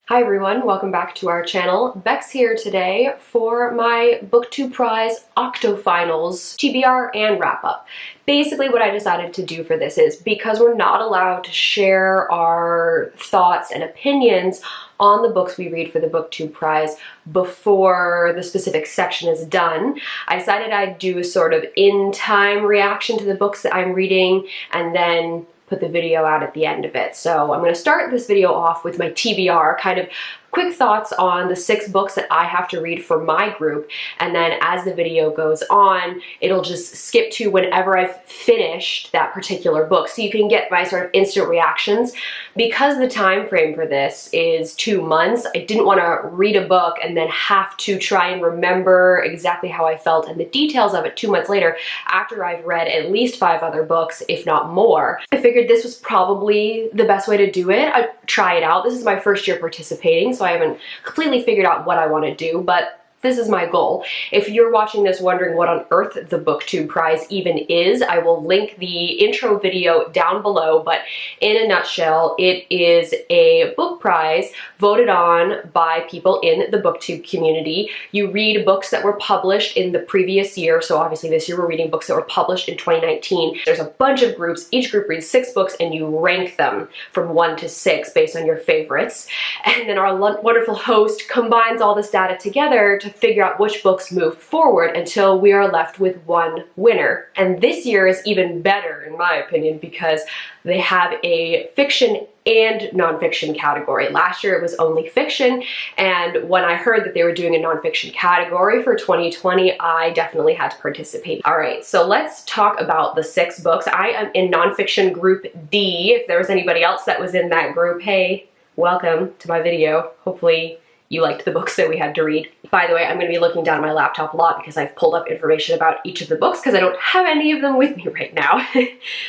Hi everyone, welcome back to our channel. Bex here today for my BookTube Prize Octafinals TBR and wrap-up. Basically what I decided to do for this is, because we're not allowed to share our thoughts and opinions on the books we read for the BookTube Prize before the specific section is done, I decided I'd do a sort of in-time reaction to the books that I'm reading and then put the video out at the end of it. So I'm going to start this video off with my TBR, kind of quick thoughts on the 6 books that I have to read for my group, and then as the video goes on, it'll just skip to whenever I've finished that particular book, so you can get my sort of instant reactions. Because the time frame for this is 2 months, I didn't want to read a book and then have to try and remember exactly how I felt and the details of it 2 months later after I've read at least 5 other books, if not more. I figured this was probably the best way to do it. I'd try it out. This is my first year participating, so I haven't completely figured out what I want to do, but this is my goal. If you're watching this wondering what on earth the BookTube Prize even is, I will link the intro video down below, but in a nutshell, it is a book prize voted on by people in the BookTube community. You read books that were published in the previous year, so obviously this year we're reading books that were published in 2019. There's a bunch of groups, each group reads 6 books and you rank them from 1 to 6 based on your favorites. And then our wonderful host combines all this data together to figure out which books move forward until we are left with one winner. And this year is even better, in my opinion, because they have a fiction and nonfiction category. Last year it was only fiction, and when I heard that they were doing a nonfiction category for 2020, I definitely had to participate. All right, so let's talk about the 6 books. I am in nonfiction group D. If there was anybody else that was in that group, hey, welcome to my video. Hopefully you liked the books that we had to read. By the way, I'm going to be looking down at my laptop a lot because I've pulled up information about each of the books because I don't have any of them with me right now.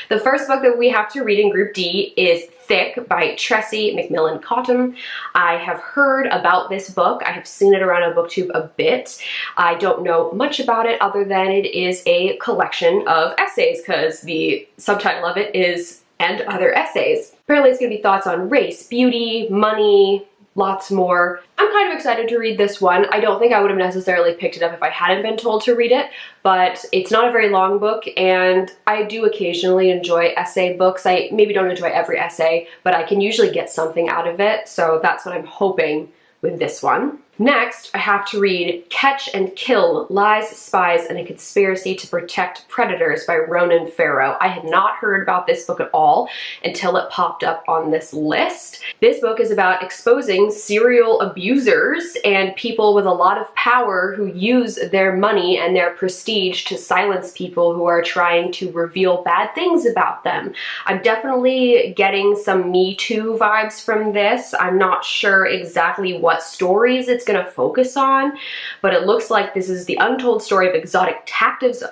The first book that we have to read in Group D is Thick by Tressie McMillan Cottom. I have heard about this book. I have seen it around on BookTube a bit. I don't know much about it other than it is a collection of essays, because the subtitle of it is "And Other Essays." Apparently it's going to be thoughts on race, beauty, money, lots more. I'm kind of excited to read this one. I don't think I would have necessarily picked it up if I hadn't been told to read it, but it's not a very long book, and I do occasionally enjoy essay books. I maybe don't enjoy every essay, but I can usually get something out of it, so that's what I'm hoping with this one. Next, I have to read Catch and Kill: Lies, Spies, and a Conspiracy to Protect Predators by Ronan Farrow. I had not heard about this book at all until it popped up on this list. This book is about exposing serial abusers and people with a lot of power who use their money and their prestige to silence people who are trying to reveal bad things about them. I'm definitely getting some Me Too vibes from this. I'm not sure exactly what stories it's going to focus on, but it looks like this is the untold story of exotic tactics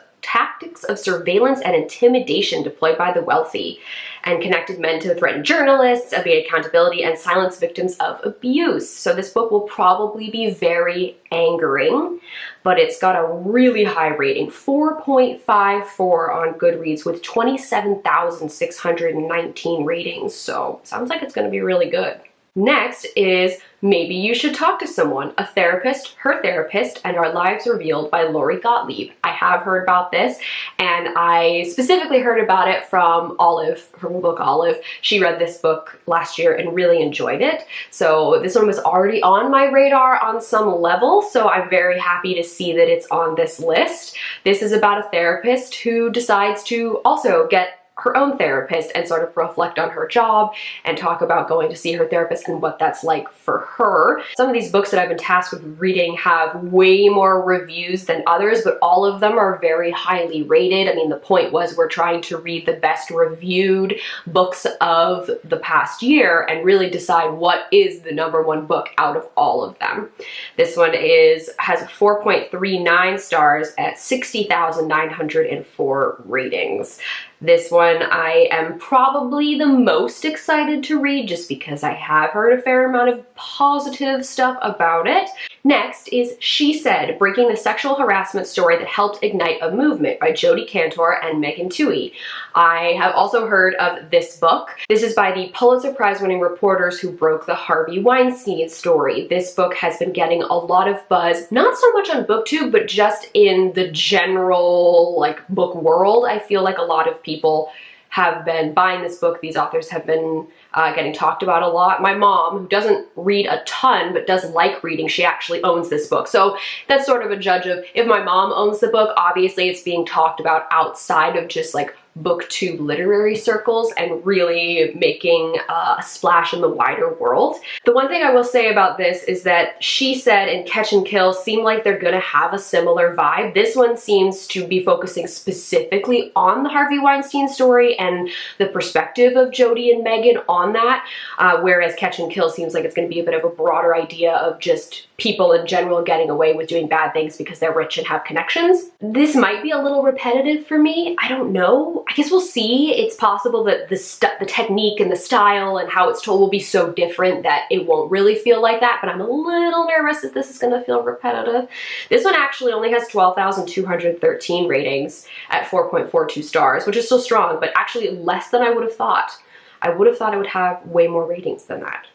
of surveillance and intimidation deployed by the wealthy, and connected men to threaten journalists, evade accountability, and silence victims of abuse. So this book will probably be very angering, but it's got a really high rating, 4.54 on Goodreads with 27,619 ratings. So sounds like it's going to be really good. Next is Maybe You Should Talk to Someone, A Therapist, Her Therapist, and Our Lives Revealed by Lori Gottlieb. I have heard about this, and I specifically heard about it from Olive, from the book Olive. She read this book last year and really enjoyed it. So this one was already on my radar on some level, so I'm very happy to see that it's on this list. This is about a therapist who decides to also get her own therapist and sort of reflect on her job and talk about going to see her therapist and what that's like for her. Some of these books that I've been tasked with reading have way more reviews than others, but all of them are very highly rated. I mean, the point was we're trying to read the best reviewed books of the past year and really decide what is the #1 book out of all of them. This one has 4.39 stars at 60,904 ratings. This one I am probably the most excited to read just because I have heard a fair amount of positive stuff about it. Next is She Said, Breaking the Sexual Harassment Story That Helped Ignite a Movement by Jodi Kantor and Megan Twohey. I have also heard of this book. This is by the Pulitzer Prize winning reporters who broke the Harvey Weinstein story. This book has been getting a lot of buzz, not so much on BookTube, but just in the general like book world. I feel like a lot of people have been buying this book. These authors have been getting talked about a lot. My mom, who doesn't read a ton but does like reading, she actually owns this book. So that's sort of a judge of, if my mom owns the book, obviously it's being talked about outside of just like BookTube literary circles and really making a splash in the wider world. The one thing I will say about this is that She Said and Catch and Kill seem like they're gonna have a similar vibe. This one seems to be focusing specifically on the Harvey Weinstein story and the perspective of Jodi and Megan on that, whereas Catch and Kill seems like it's gonna be a bit of a broader idea of just people in general getting away with doing bad things because they're rich and have connections. This might be a little repetitive for me. I don't know. I guess we'll see. It's possible that the technique and the style and how it's told will be so different that it won't really feel like that, but I'm a little nervous that this is gonna feel repetitive. This one actually only has 12,213 ratings at 4.42 stars, which is still strong, but actually less than I would have thought. I would have thought it would have way more ratings than that.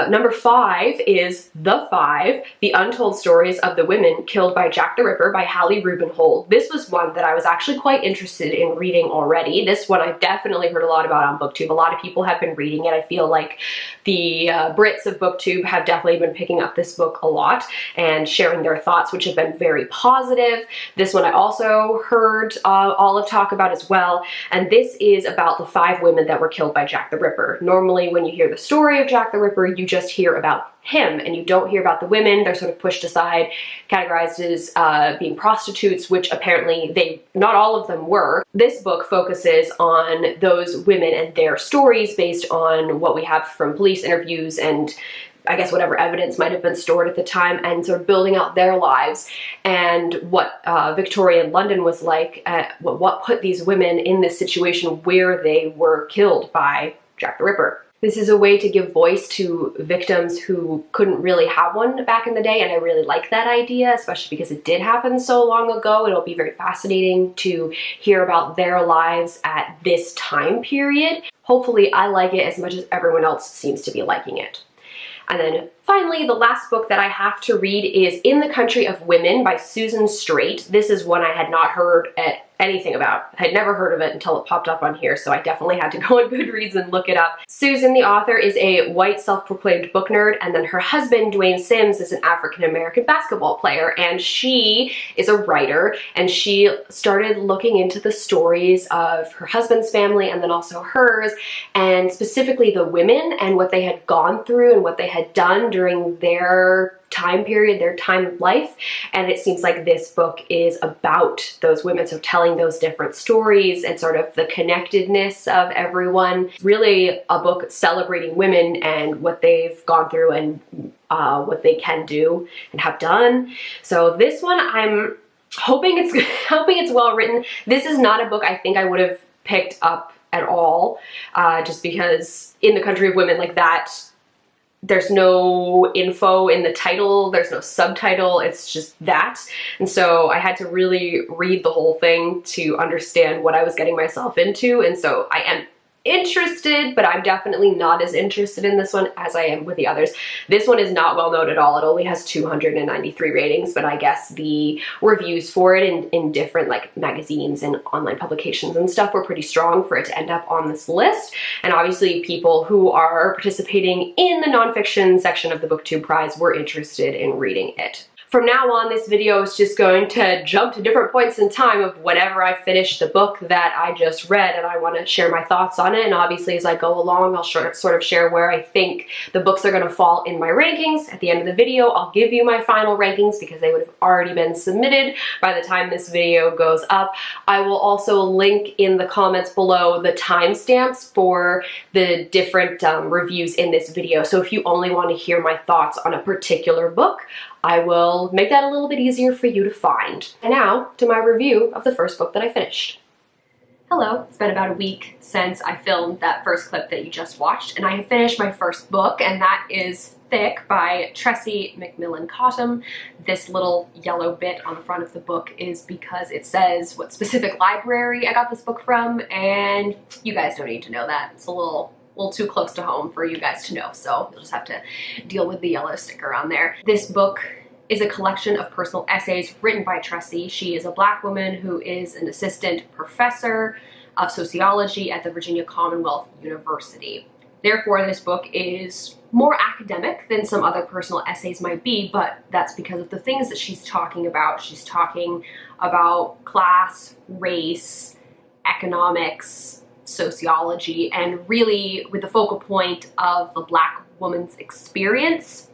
Number 5 is The Five, The Untold Stories of the Women Killed by Jack the Ripper by Hallie Rubenhold. This was one that I was actually quite interested in reading already. This one I've definitely heard a lot about on BookTube. A lot of people have been reading it. I feel like the Brits of BookTube have definitely been picking up this book a lot and sharing their thoughts, which have been very positive. This one I also heard Olive talk about as well, and this is about the 5 women that were killed by Jack the Ripper. Normally when you hear the story of Jack the Ripper, you just hear about him and you don't hear about the women. They're sort of pushed aside, categorized as being prostitutes, which apparently not all of them were. This book focuses on those women and their stories based on what we have from police interviews and I guess whatever evidence might have been stored at the time, and sort of building out their lives and what Victorian London was like, what put these women in this situation where they were killed by Jack the Ripper. This is a way to give voice to victims who couldn't really have one back in the day, and I really like that idea, especially because it did happen so long ago. It'll be very fascinating to hear about their lives at this time period. Hopefully I like it as much as everyone else seems to be liking it. And then finally, the last book that I have to read is In the Country of Women by Susan Straight. This is one I had not heard anything about. I had never heard of it until it popped up on here, so I definitely had to go on Goodreads and look it up. Susan, the author, is a white self-proclaimed book nerd, and then her husband, Dwayne Sims, is an African-American basketball player, and she is a writer, and she started looking into the stories of her husband's family and then also hers, and specifically the women and what they had gone through and what they had done during their time period, their time of life, and it seems like this book is about those women, so telling those different stories and sort of the connectedness of everyone. Really a book celebrating women and what they've gone through and what they can do and have done. So this one I'm hoping it's well written. This is not a book I think I would have picked up at all, just because In the Country of Women, like that, there's no info in the title, there's no subtitle, it's just that. And so I had to really read the whole thing to understand what I was getting myself into, and so I am interested, but I'm definitely not as interested in this one as I am with the others. This one is not well known at all. It only has 293 ratings, but I guess the reviews for it in different like magazines and online publications and stuff were pretty strong for it to end up on this list. And obviously people who are participating in the nonfiction section of the BookTube Prize were interested in reading it. From now on, this video is just going to jump to different points in time of whenever I finish the book that I just read, and I want to share my thoughts on it. And obviously as I go along, I'll sort of share where I think the books are going to fall in my rankings. At the end of the video, I'll give you my final rankings because they would have already been submitted by the time this video goes up. I will also link in the comments below the timestamps for the different reviews in this video. So if you only want to hear my thoughts on a particular book, I will make that a little bit easier for you to find. And now to my review of the first book that I finished. Hello, it's been about a week since I filmed that first clip that you just watched, and I have finished my first book, and that is Thick by Tressie McMillan Cottom. This little yellow bit on the front of the book is because it says what specific library I got this book from, and you guys don't need to know that. It's a little too close to home for you guys to know, so you'll just have to deal with the yellow sticker on there. This book is a collection of personal essays written by Tressie. She is a Black woman who is an assistant professor of sociology at the Virginia Commonwealth University. Therefore, this book is more academic than some other personal essays might be, but that's because of the things that she's talking about. She's talking about class, race, economics, sociology, and really with the focal point of the Black woman's experience,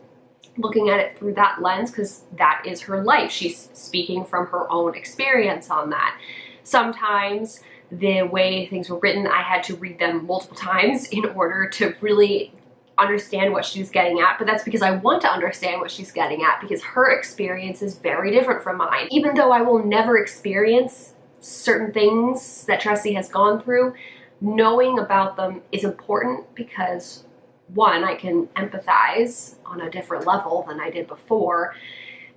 looking at it through that lens, because that is her life. She's speaking from her own experience on that. Sometimes the way things were written, I had to read them multiple times in order to really understand what she's getting at, but that's because I want to understand what she's getting at, because her experience is very different from mine. Even though I will never experience certain things that Tressie has gone through, knowing about them is important because, one, I can empathize on a different level than I did before,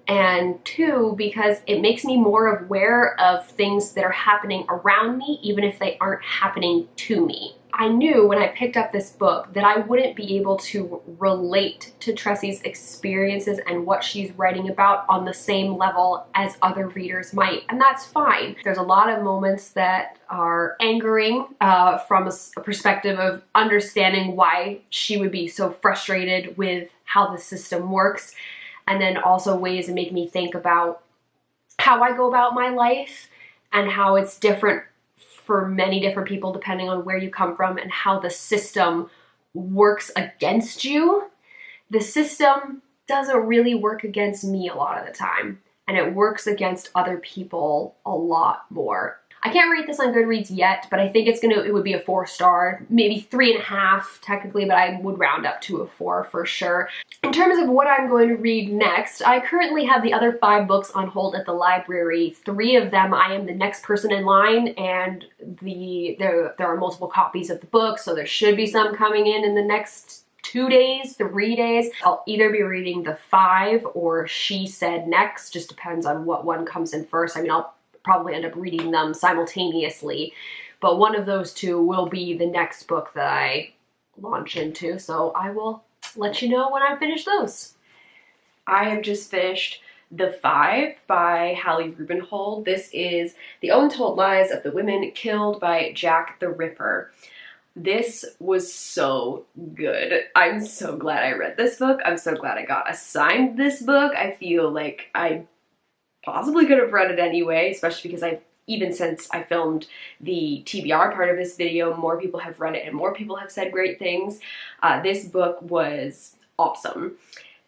and two, because it makes me more aware of things that are happening around me, even if they aren't happening to me. I knew when I picked up this book that I wouldn't be able to relate to Tressie's experiences and what she's writing about on the same level as other readers might, and that's fine. There's a lot of moments that are angering from a perspective of understanding why she would be so frustrated with how the system works, and then also ways that make me think about how I go about my life and how it's different for many different people depending on where you come from and how the system works against you. The system doesn't really work against me a lot of the time, and it works against other people a lot more. I can't rate this on Goodreads yet, but I think it would be a 4-star, maybe 3.5 technically, but I would round up to a 4 for sure. In terms of what I'm going to read next, I currently have the other 5 books on hold at the library. 3 of them I am the next person in line, and there are multiple copies of the book, so there should be some coming in the next 2 days, 3 days. I'll either be reading the 5 or She Said next, just depends on what one comes in first. I mean, I'll probably end up reading them simultaneously, but one of those 2 will be the next book that I launch into, so I will let you know when I finish those. I have just finished The 5 by Hallie Rubenhold. This is the untold lives of the women killed by Jack the Ripper. This was so good. I'm so glad I read this book. I'm so glad I got assigned this book. I feel like I possibly could have read it anyway, especially because even since I filmed the TBR part of this video, more people have read it and more people have said great things. This book was awesome.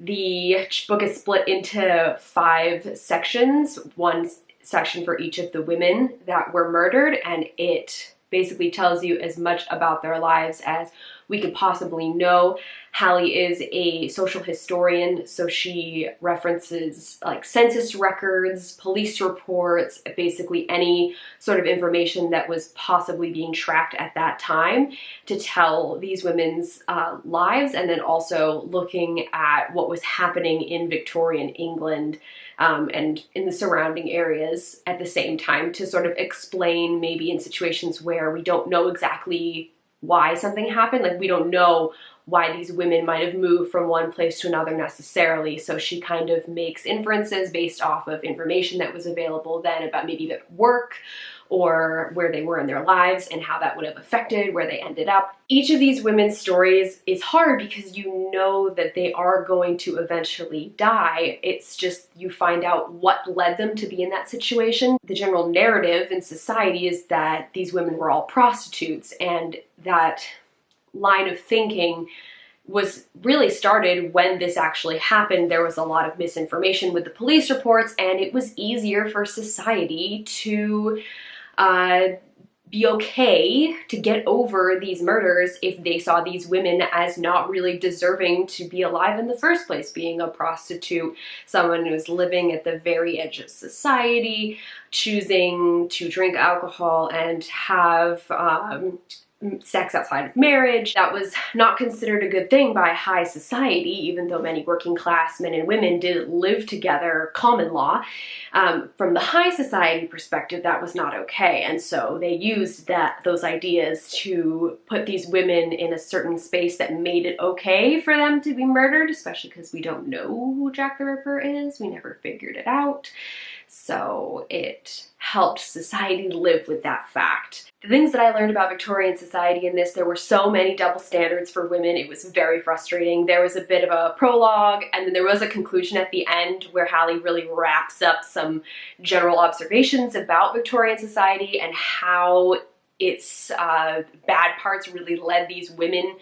The book is split into 5 sections, 1 section for each of the women that were murdered, and it basically tells you as much about their lives as we could possibly know. Hallie is a social historian, so she references like census records, police reports, basically any sort of information that was possibly being tracked at that time to tell these women's lives, and then also looking at what was happening in Victorian England and in the surrounding areas at the same time, to sort of explain maybe in situations where we don't know exactly why something happened, like we don't know why these women might have moved from one place to another necessarily. So she kind of makes inferences based off of information that was available then about maybe their work or where they were in their lives and how that would have affected where they ended up. Each of these women's stories is hard because you know that they are going to eventually die. It's just you find out what led them to be in that situation. The general narrative in society is that these women were all prostitutes, and that line of thinking was really started when this actually happened. There was a lot of misinformation with the police reports, and it was easier for society to be okay to get over these murders if they saw these women as not really deserving to be alive in the first place, being a prostitute, someone who's living at the very edge of society, choosing to drink alcohol and have sex outside of marriage. That was not considered a good thing by high society, even though many working class men and women did live together, common law. From the high society perspective, that was not okay. And so they used those ideas to put these women in a certain space that made it okay for them to be murdered, especially because we don't know who Jack the Ripper is. We never figured it out. So it helped society live with that fact. The things that I learned about Victorian society in this, there were so many double standards for women. It was very frustrating. There was a bit of a prologue, and then there was a conclusion at the end where Hallie really wraps up some general observations about Victorian society and how its bad parts really led these women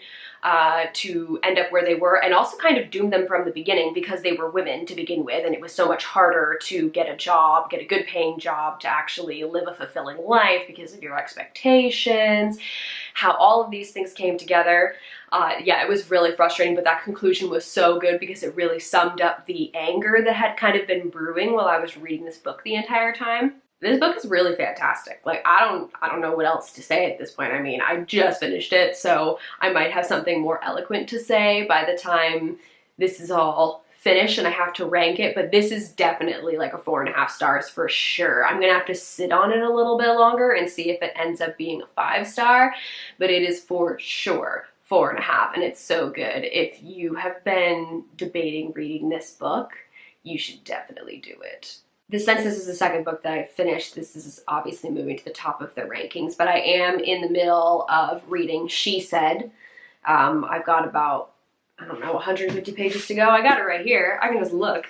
to end up where they were, and also kind of doomed them from the beginning because they were women to begin with, and it was so much harder to get a job, get a good paying job, to actually live a fulfilling life because of your expectations, how all of these things came together. Yeah, it was really frustrating, but that conclusion was so good because it really summed up the anger that had kind of been brewing while I was reading this book the entire time. This book is really fantastic. Like, I don't know what else to say at this point. I mean, I just finished it, so I might have something more eloquent to say by the time this is all finished and I have to rank it, but this is definitely like a 4.5 stars for sure. I'm gonna have to sit on it a little bit longer and see if it ends up being a 5-star, but it is for sure 4.5, and it's so good. If you have been debating reading this book, you should definitely do it. Since this is the second book that I finished, this is obviously moving to the top of the rankings, but I am in the middle of reading She Said. I've got about, I don't know, 150 pages to go. I got it right here. I can just look.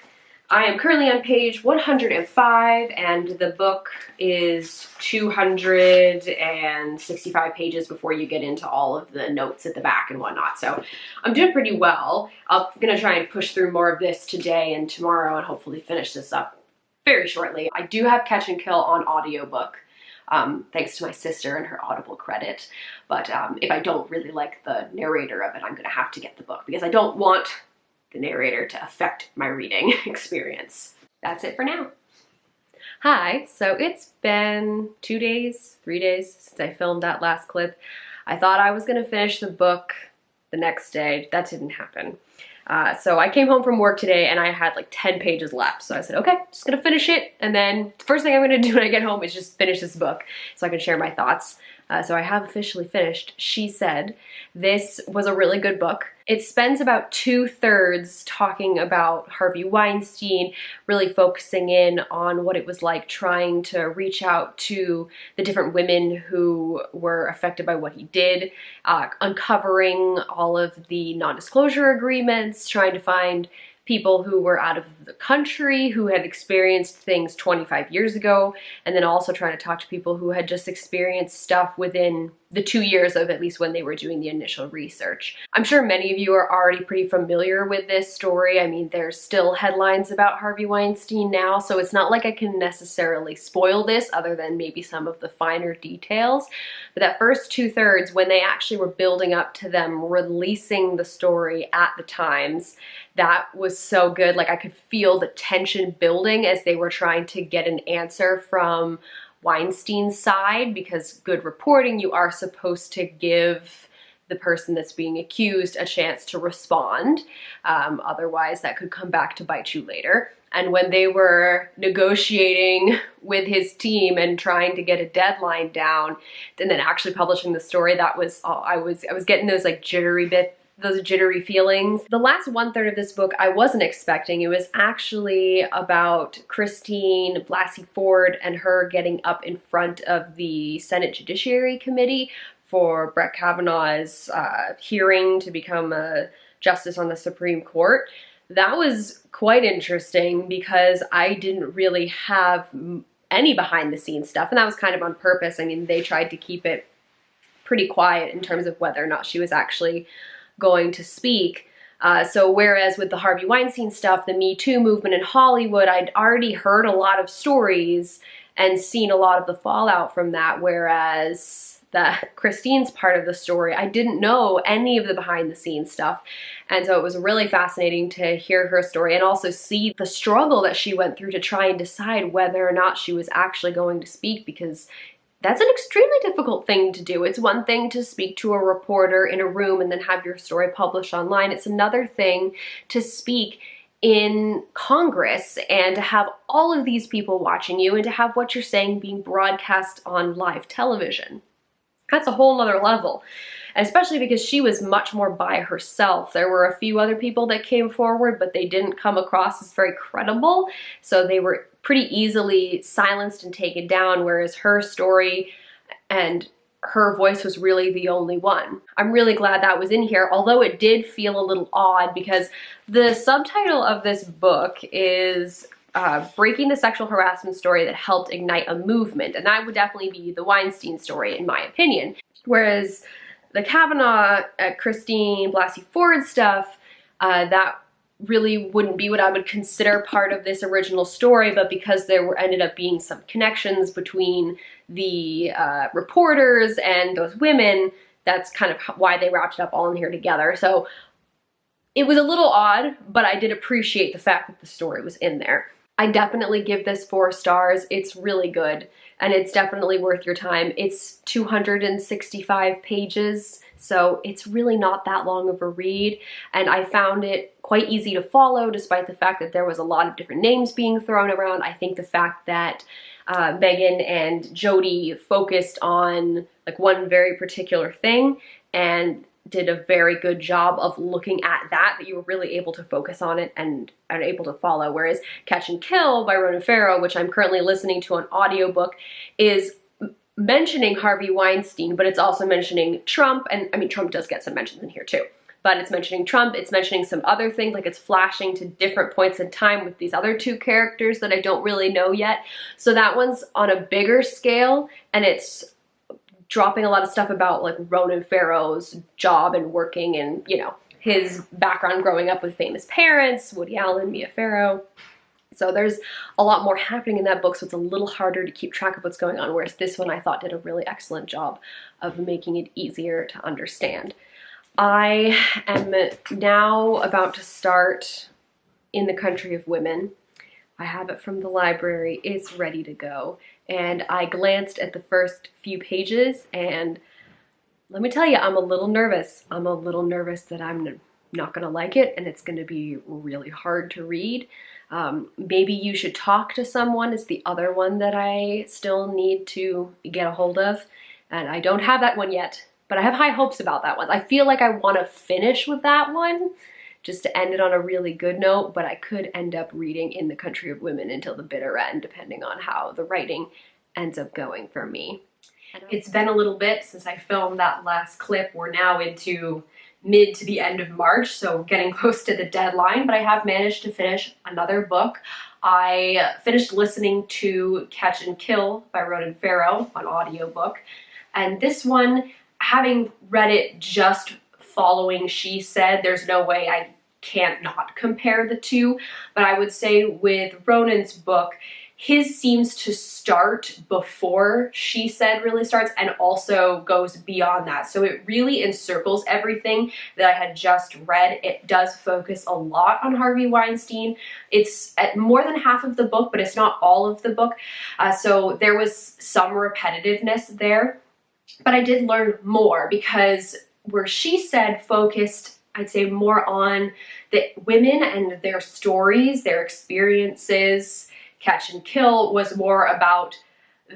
I am currently on page 105, and the book is 265 pages before you get into all of the notes at the back and whatnot. So I'm doing pretty well. I'm gonna try and push through more of this today and tomorrow and hopefully finish this up very shortly. I do have Catch and Kill on audiobook, thanks to my sister and her Audible credit. But if I don't really like the narrator of it, I'm gonna have to get the book because I don't want the narrator to affect my reading experience. That's it for now. Hi, so it's been 2 days, 3 days since I filmed that last clip. I thought I was gonna finish the book the next day. That didn't happen. So I came home from work today and I had like 10 pages left. So I said, okay, just gonna finish it. And then the first thing I'm gonna do when I get home is just finish this book so I can share my thoughts. So I have officially finished She Said. This was a really good book. It spends about 2/3 talking about Harvey Weinstein, really focusing in on what it was like trying to reach out to the different women who were affected by what he did, uncovering all of the non-disclosure agreements, trying to find people who were out of the country, who had experienced things 25 years ago, and then also trying to talk to people who had just experienced stuff within the 2 years of at least when they were doing the initial research. I'm sure many of you are already pretty familiar with this story. I mean, there's still headlines about Harvey Weinstein now, so it's not like I can necessarily spoil this other than maybe some of the finer details. But that first 2/3, when they actually were building up to them releasing the story at the Times, that was so good. Like, I could feel the tension building as they were trying to get an answer from Weinstein's side, because good reporting, you are supposed to give the person that's being accused a chance to respond. Otherwise, that could come back to bite you later. And when they were negotiating with his team and trying to get a deadline down, and then actually publishing the story, that was all. I was getting those like those jittery feelings. The last 1/3 of this book I wasn't expecting. It was actually about Christine Blasey Ford and her getting up in front of the Senate Judiciary Committee for Brett Kavanaugh's hearing to become a justice on the Supreme Court. That was quite interesting because I didn't really have any behind the scenes stuff, and that was kind of on purpose. I mean, they tried to keep it pretty quiet in terms of whether or not she was actually going to speak. So whereas with the Harvey Weinstein stuff, the Me Too movement in Hollywood, I'd already heard a lot of stories and seen a lot of the fallout from that, whereas Christine's part of the story, I didn't know any of the behind the scenes stuff. And so it was really fascinating to hear her story and also see the struggle that she went through to try and decide whether or not she was actually going to speak, because that's an extremely difficult thing to do. It's one thing to speak to a reporter in a room and then have your story published online. It's another thing to speak in Congress and to have all of these people watching you and to have what you're saying being broadcast on live television. That's a whole nother level, especially because she was much more by herself. There were a few other people that came forward, but they didn't come across as very credible, so they were pretty easily silenced and taken down, whereas her story and her voice was really the only one. I'm really glad that was in here, although it did feel a little odd because the subtitle of this book is Breaking the Sexual Harassment Story That Helped Ignite a Movement, and that would definitely be the Weinstein story in my opinion. Whereas the Kavanaugh, Christine Blasey Ford stuff, that really wouldn't be what I would consider part of this original story, but because there ended up being some connections between the reporters and those women, that's kind of why they wrapped it up all in here together. So it was a little odd, but I did appreciate the fact that the story was in there. I definitely give this 4 stars. It's really good, and it's definitely worth your time. It's 265 pages, so it's really not that long of a read, and I found it quite easy to follow despite the fact that there was a lot of different names being thrown around. I think the fact that Megan and Jodie focused on like one very particular thing and did a very good job of looking at that you were really able to focus on it and are able to follow. Whereas Catch and Kill by Ronan Farrow, which I'm currently listening to on audiobook, is mentioning Harvey Weinstein, but it's also mentioning Trump, and I mean Trump does get some mentions in here too, but it's mentioning Trump, it's mentioning some other things, like it's flashing to different points in time with these other 2 characters that I don't really know yet. So that one's on a bigger scale, and it's dropping a lot of stuff about like Ronan Farrow's job and working and, you know, his background growing up with famous parents, Woody Allen, Mia Farrow. So there's a lot more happening in that book, so it's a little harder to keep track of what's going on, whereas this one I thought did a really excellent job of making it easier to understand. I am now about to start In the Country of Women. I have it from the library, it's ready to go. And I glanced at the first few pages, and let me tell you, I'm a little nervous. I'm a little nervous that I'm not gonna like it and it's gonna be really hard to read. Maybe you should talk to someone is the other one that I still need to get a hold of. And I don't have that one yet, but I have high hopes about that one. I feel like I wanna finish with that one just to end it on a really good note, but I could end up reading In the Country of Women until the bitter end, depending on how the writing ends up going for me. It's been a little bit since I filmed that last clip. We're now into mid to the end of March, so getting close to the deadline, but I have managed to finish another book. I finished listening to Catch and Kill by Ronan Farrow on audiobook, and this one, having read it just following She Said, there's no way I can't not compare the two, but I would say with Ronan's book, his seems to start before She Said really starts and also goes beyond that. So it really encircles everything that I had just read. It does focus a lot on Harvey Weinstein. It's at more than half of the book, but it's not all of the book. So there was some repetitiveness there, but I did learn more because where She Said focused, I'd say, more on the women and their stories, their experiences. Catch and Kill was more about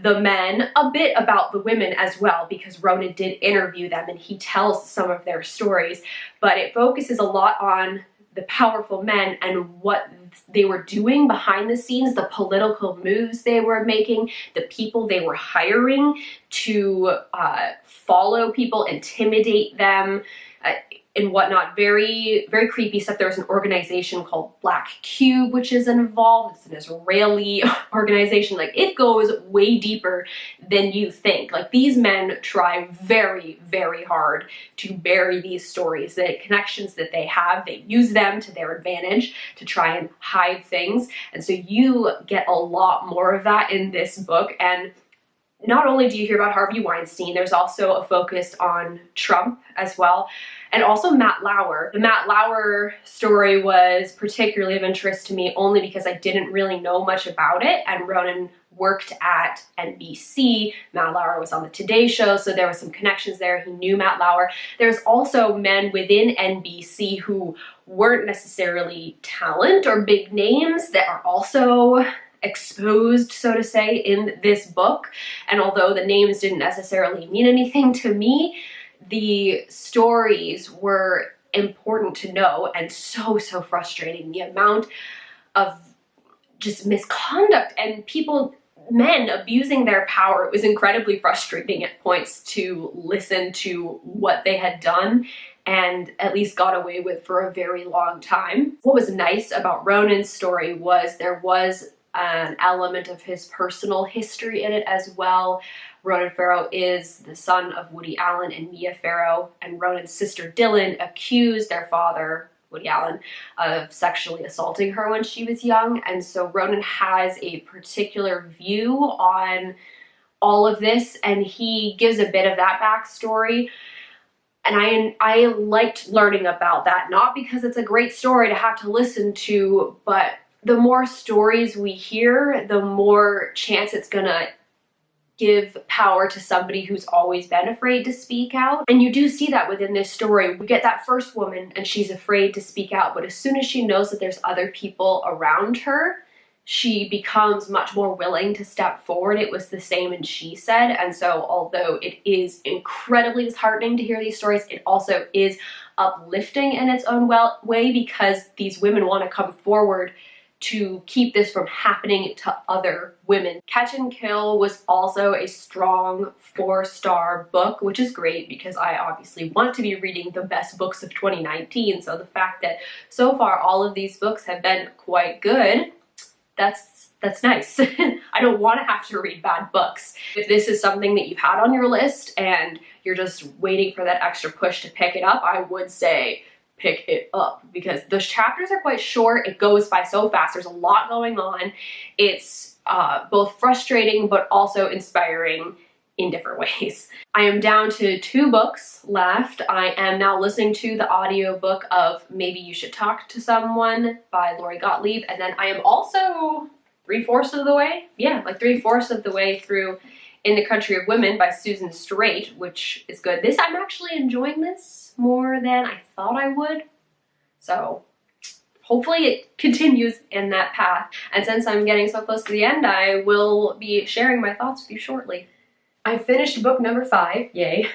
the men, a bit about the women as well, because Ronan did interview them and he tells some of their stories, but it focuses a lot on the powerful men and what they were doing behind the scenes, the political moves they were making, the people they were hiring to follow people, intimidate them, and whatnot. Very, very creepy stuff. There's an organization called Black Cube, which is involved. It's an Israeli organization. Like, it goes way deeper than you think. Like, these men try very, very hard to bury these stories. The connections that they have, they use them to their advantage to try and hide things. And so you get a lot more of that in this book. And not only do you hear about Harvey Weinstein, there's also a focus on Trump as well, and also Matt Lauer. The Matt Lauer story was particularly of interest to me only because I didn't really know much about it, and Ronan worked at NBC. Matt Lauer was on the Today Show, so there were some connections there. He knew Matt Lauer. There's also men within NBC who weren't necessarily talent or big names that are also exposed, so to say, in this book. And although the names didn't necessarily mean anything to me, the stories were important to know and so frustrating. The amount of just misconduct and men abusing their power, it was incredibly frustrating at points to listen to what they had done and at least got away with for a very long time. What was nice about Ronan's story was there was an element of his personal history in it as well. Ronan Farrow is the son of Woody Allen and Mia Farrow, and Ronan's sister Dylan accused their father, Woody Allen, of sexually assaulting her when she was young, and so Ronan has a particular view on all of this, and he gives a bit of that backstory. And I liked learning about that, not because it's a great story to have to listen to, but the more stories we hear, the more chance it's gonna give power to somebody who's always been afraid to speak out. And you do see that within this story. We get that first woman and she's afraid to speak out, but as soon as she knows that there's other people around her, she becomes much more willing to step forward. It was the same in She Said. And so although it is incredibly disheartening to hear these stories, it also is uplifting in its own way, because these women want to come forward to keep this from happening to other women. Catch and Kill was also a strong 4-star book, which is great because I obviously want to be reading the best books of 2019. So the fact that so far all of these books have been quite good, that's nice. I don't want to have to read bad books. If this is something that you've had on your list and you're just waiting for that extra push to pick it up, I would say pick it up, because those chapters are quite short. It goes by so fast. There's a lot going on. It's both frustrating but also inspiring in different ways. I am down to 2 books left. I am now listening to the audiobook of Maybe You Should Talk to Someone by Lori Gottlieb, and then I am also 3/4 of the way, like 3/4 of the way through In the Country of Women by Susan Straight, which is good. I'm actually enjoying this more than I thought I would, so hopefully it continues in that path. And since I'm getting so close to the end, I will be sharing my thoughts with you shortly. I finished book number 5, yay.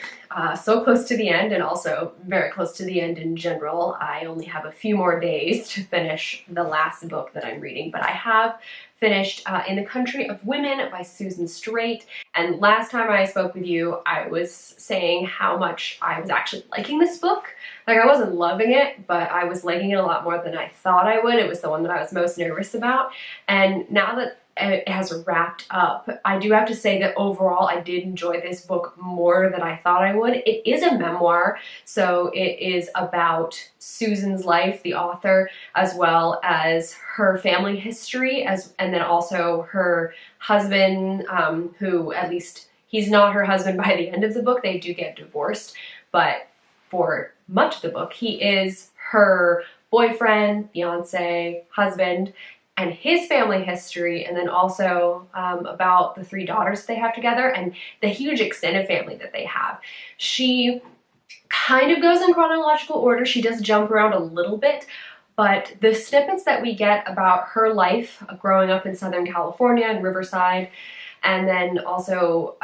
So close to the end, and also very close to the end in general. I only have a few more days to finish the last book that I'm reading, but I have finished In the Country of Women by Susan Straight. And last time I spoke with you, I was saying how much I was actually liking this book. Like, I wasn't loving it, but I was liking it a lot more than I thought I would. It was the one that I was most nervous about. And now that it has wrapped up, I do have to say that overall I did enjoy this book more than I thought I would. It is a memoir, so it is about Susan's life, the author, as well as her family history, and then also her husband, who, at least he's not her husband by the end of the book. They do get divorced, but for much of the book, he is her boyfriend, fiance, husband, and his family history, and then also about the 3 daughters they have together and the huge extended family that they have. She kind of goes in chronological order. She does jump around a little bit, but the snippets that we get about her life growing up in Southern California and Riverside, and then also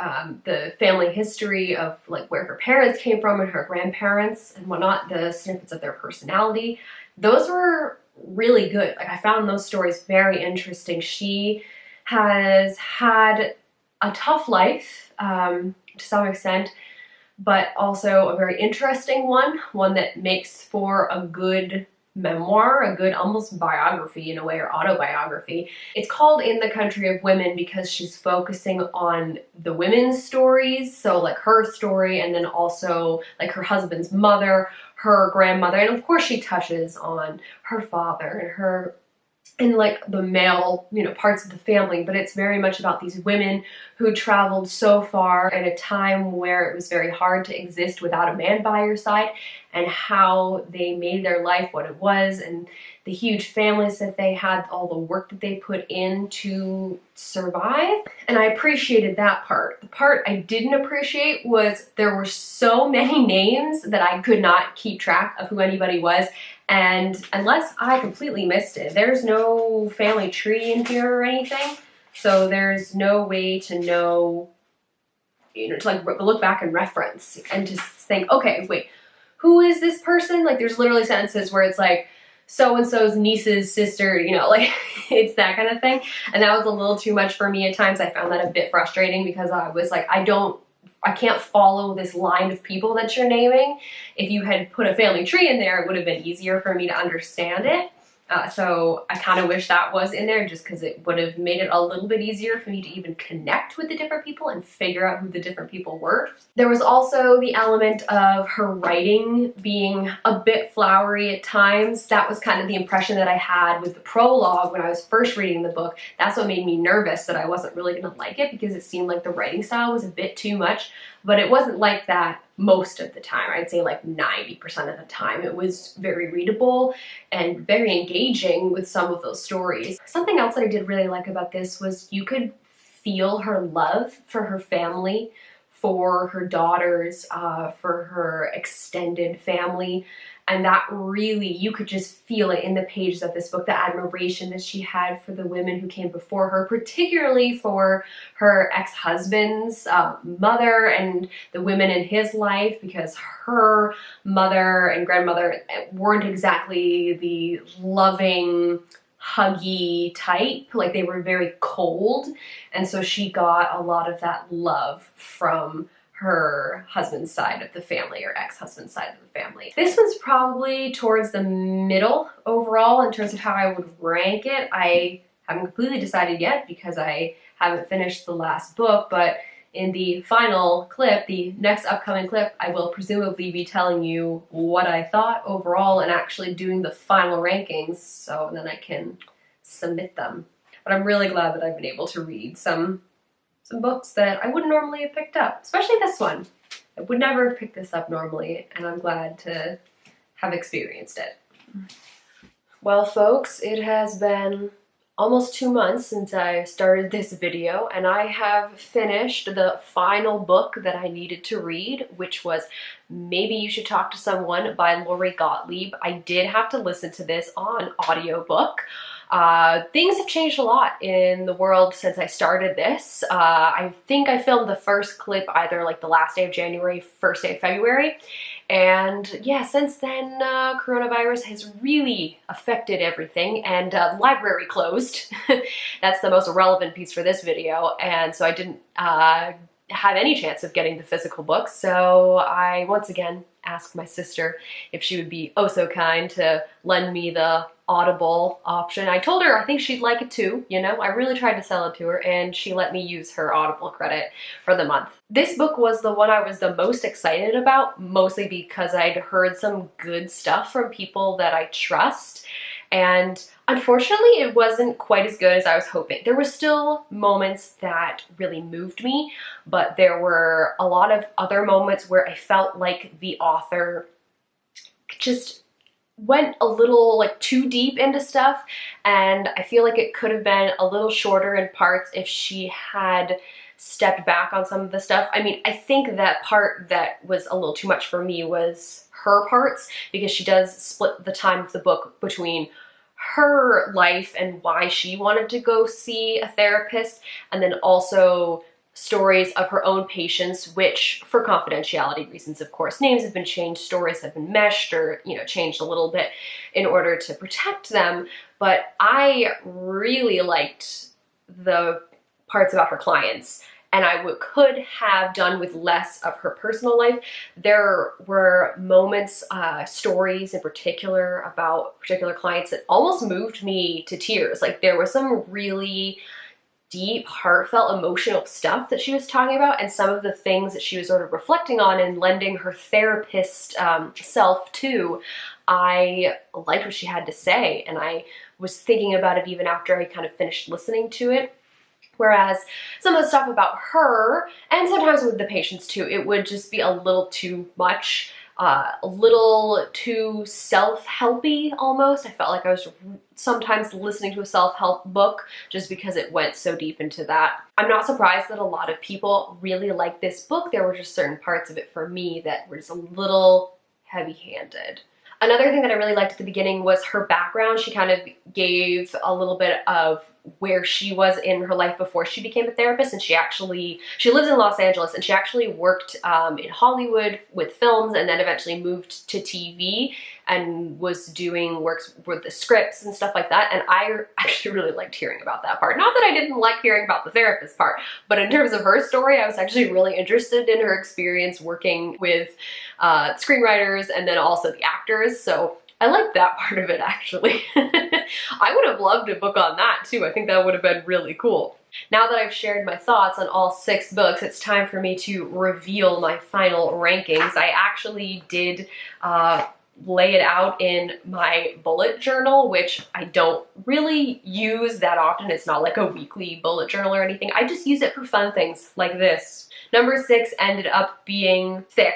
the family history of like where her parents came from and her grandparents and whatnot, the snippets of their personality, those were really good. Like, I found those stories very interesting. She has had a tough life to some extent, but also a very interesting one that makes for a good memoir, a good almost biography in a way, or autobiography. It's called In the Country of Women because she's focusing on the women's stories, so like her story, and then also like her husband's mother, her grandmother, and of course she touches on her father and her in like the male, parts of the family, but it's very much about these women who traveled so far at a time where it was very hard to exist without a man by your side, and how they made their life what it was, and the huge families that they had, all the work that they put in to survive. And I appreciated that part. The part I didn't appreciate was there were so many names that I could not keep track of who anybody was. And unless I completely missed it, there's no family tree in here or anything. So there's no way to know, to like look back and reference and just think, okay, wait, who is this person? Like there's literally sentences where it's like, so-and-so's niece's sister, like it's that kind of thing. And that was a little too much for me at times. I found that a bit frustrating because I was like, I can't follow this line of people that you're naming. If you had put a family tree in there, it would have been easier for me to understand it. So I kind of wish that was in there just because it would have made it a little bit easier for me to even connect with the different people and figure out who the different people were. There was also the element of her writing being a bit flowery at times. That was kind of the impression that I had with the prologue when I was first reading the book. That's what made me nervous that I wasn't really going to like it, because it seemed like the writing style was a bit too much. But it wasn't like that most of the time. I'd say like 90% of the time. It was very readable and very engaging with some of those stories. Something else that I did really like about this was you could feel her love for her family, for her daughters, for her extended family. And that really, you could just feel it in the pages of this book, the admiration that she had for the women who came before her, particularly for her ex-husband's mother and the women in his life, because her mother and grandmother weren't exactly the loving, huggy type. Like they were very cold. And so she got a lot of that love from her husband's side of the family, or ex-husband's side of the family. This one's probably towards the middle overall in terms of how I would rank it. I haven't completely decided yet because I haven't finished the last book, but in the final clip, the next upcoming clip, I will presumably be telling you what I thought overall and actually doing the final rankings, so then I can submit them. But I'm really glad that I've been able to read some books that I wouldn't normally have picked up, especially this one. I would never have picked this up normally, and I'm glad to have experienced it. Well, folks, it has been almost 2 months since I started this video, and I have finished the final book that I needed to read, which was Maybe You Should Talk to Someone by Lori Gottlieb. I did have to listen to this on audiobook. Things have changed a lot in the world since I started this. I think I filmed the first clip either like the last day of January, first day of February. And yeah, since then, coronavirus has really affected everything, and the library closed. That's the most relevant piece for this video. And so I didn't have any chance of getting the physical book. So I once again asked my sister if she would be oh so kind to lend me the Audible option. I told her I think she'd like it too, I really tried to sell it to her, and she let me use her Audible credit for the month. This book was the one I was the most excited about, mostly because I'd heard some good stuff from people that I trust, and unfortunately it wasn't quite as good as I was hoping. There were still moments that really moved me, but there were a lot of other moments where I felt like the author just went a little like too deep into stuff, and I feel like it could have been a little shorter in parts if she had stepped back on some of the stuff. I mean, I think that part that was a little too much for me was her parts, because she does split the time of the book between her life and why she wanted to go see a therapist, and then also stories of her own patients, which for confidentiality reasons, of course, names have been changed, stories have been meshed or, changed a little bit in order to protect them. But I really liked the parts about her clients, and I could have done with less of her personal life. There were moments, stories in particular about particular clients that almost moved me to tears. Like there was some really deep, heartfelt, emotional stuff that she was talking about, and some of the things that she was sort of reflecting on and lending her therapist self to. I liked what she had to say, and I was thinking about it even after I kind of finished listening to it. Whereas some of the stuff about her, and sometimes with the patients too, it would just be a little too much, a little too self-helpy almost. I felt like I was sometimes listening to a self-help book just because it went so deep into that. I'm not surprised that a lot of people really like this book. There were just certain parts of it for me that were just a little heavy-handed. Another thing that I really liked at the beginning was her background. She kind of gave a little bit of where she was in her life before she became a therapist, and she lives in Los Angeles, and she actually worked in Hollywood with films and then eventually moved to TV and was doing works with the scripts and stuff like that. And I actually really liked hearing about that part. Not that I didn't like hearing about the therapist part, but in terms of her story, I was actually really interested in her experience working with screenwriters and then also the actors. So I like that part of it, actually. I would have loved a book on that too. I think that would have been really cool. Now that I've shared my thoughts on all 6 books, it's time for me to reveal my final rankings. I actually did lay it out in my bullet journal, which I don't really use that often. It's not like a weekly bullet journal or anything. I just use it for fun things like this. Number 6 ended up being Thick,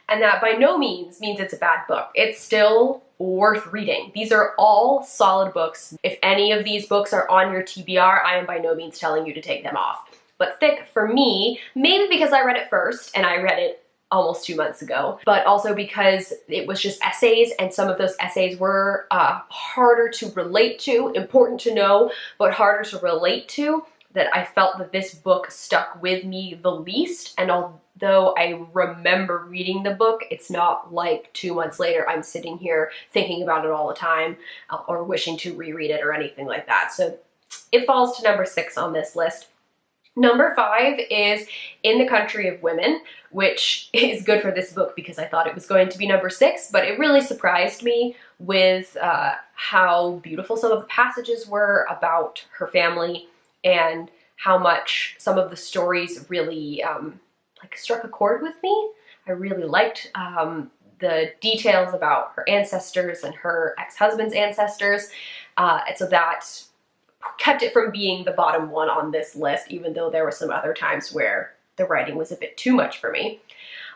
and that by no means it's a bad book. It's still worth reading. These are all solid books. If any of these books are on your TBR, I am by no means telling you to take them off. But Thick, for me, maybe because I read it first, and I read it almost 2 months ago, but also because it was just essays, and some of those essays were harder to relate to, important to know, but harder to relate to, that I felt that this book stuck with me the least. And although I remember reading the book, it's not like 2 months later I'm sitting here thinking about it all the time or wishing to reread it or anything like that. So it falls to number 6 on this list. Number 5 is In the Country of Women, which is good for this book because I thought it was going to be number 6, but it really surprised me with how beautiful some of the passages were about her family and how much some of the stories really like struck a chord with me. I really liked the details about her ancestors and her ex-husband's ancestors, and so that kept it from being the bottom one on this list, even though there were some other times where the writing was a bit too much for me.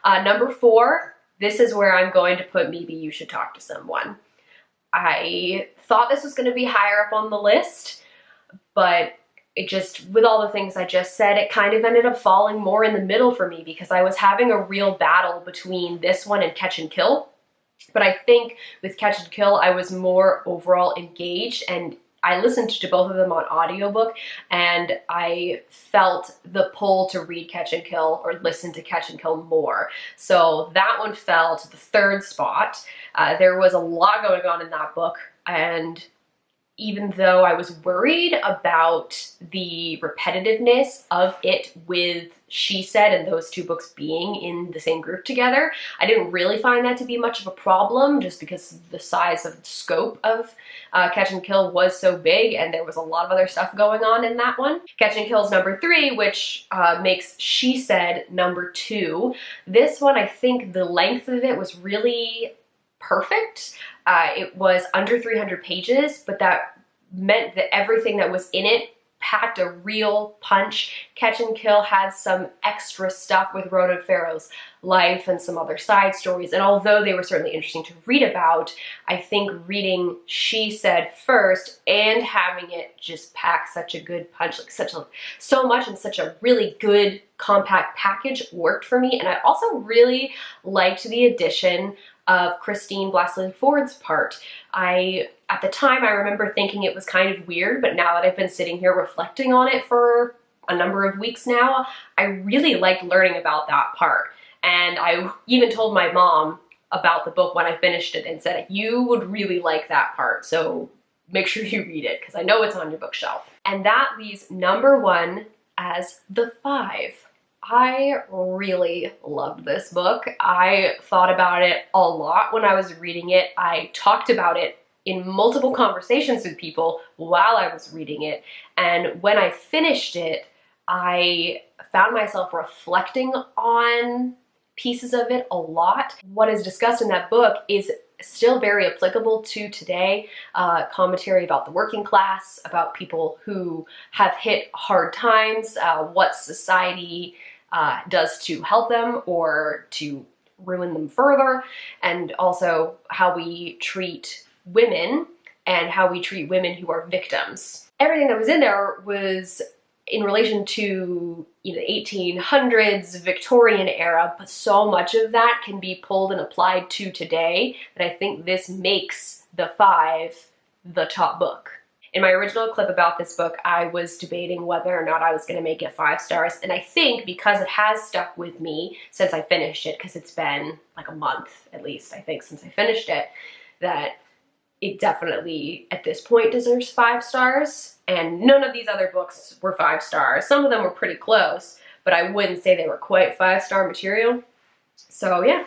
Number 4, this is where I'm going to put Maybe You Should Talk to Someone. I thought this was going to be higher up on the list, but it just, with all the things I just said, it kind of ended up falling more in the middle for me because I was having a real battle between this one and Catch and Kill. But I think with Catch and Kill, I was more overall engaged, and I listened to both of them on audiobook, and I felt the pull to read Catch and Kill or listen to Catch and Kill more. So that one fell to the 3rd spot. There was a lot going on in that book, and even though I was worried about the repetitiveness of it with She Said and those 2 books being in the same group together, I didn't really find that to be much of a problem just because the size of scope of Catch and Kill was so big and there was a lot of other stuff going on in that one. Catch and Kill is number 3, which makes She Said number 2. This one, I think the length of it was really perfect. It was under 300 pages, but that meant that everything that was in it packed a real punch. Catch and Kill had some extra stuff with Ronan Farrow's life and some other side stories, and although they were certainly interesting to read about, I think reading She Said first and having it just pack such a good punch, like so much in such a really good compact package worked for me. And I also really liked the addition of Christine Blasey Ford's part. At the time, I remember thinking it was kind of weird, but now that I've been sitting here reflecting on it for a number of weeks now, I really liked learning about that part. And I even told my mom about the book when I finished it and said, you would really like that part, so make sure you read it, because I know it's on your bookshelf. And that leaves number 1 as the 5. I really loved this book. I thought about it a lot when I was reading it. I talked about it in multiple conversations with people while I was reading it. And when I finished it, I found myself reflecting on pieces of it a lot. What is discussed in that book is still very applicable to today. Commentary about the working class, about people who have hit hard times, what society does to help them or to ruin them further, and also how we treat women and how we treat women who are victims. Everything that was in there was in relation to, you know, the 1800s, Victorian era, but so much of that can be pulled and applied to today that I think this makes the 5 the top book. In my original clip about this book, I was debating whether or not I was going to make it 5 stars, and I think because it has stuck with me since I finished it, because it's been like a month at least, I think, since I finished it, that it definitely at this point deserves 5 stars. And none of these other books were 5 stars. Some of them were pretty close, but I wouldn't say they were quite 5-star material. So yeah,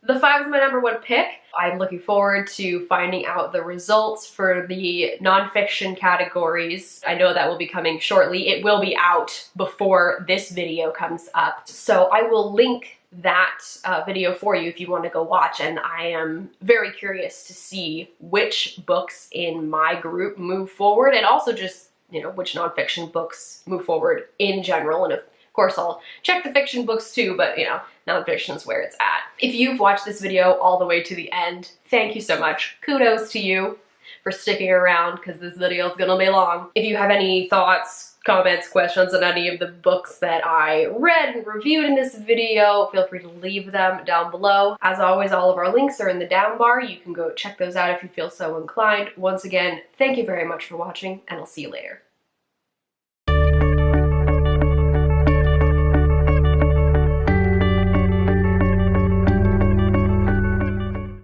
the 5 is my #1 pick. I'm looking forward to finding out the results for the nonfiction categories. I know that will be coming shortly. It will be out before this video comes up. So I will link that video for you if you want to go watch, and I am very curious to see which books in my group move forward, and also just, you know, which nonfiction books move forward in general. And of course I'll check the fiction books too, but you know, nonfiction is where it's at. If you've watched this video all the way to the end, thank you so much. Kudos to you for sticking around, because this video is gonna be long. If you have any thoughts, comments, questions on any of the books that I read and reviewed in this video, feel free to leave them down below. As always, all of our links are in the down bar. You can go check those out if you feel so inclined. Once again, thank you very much for watching, and I'll see you later.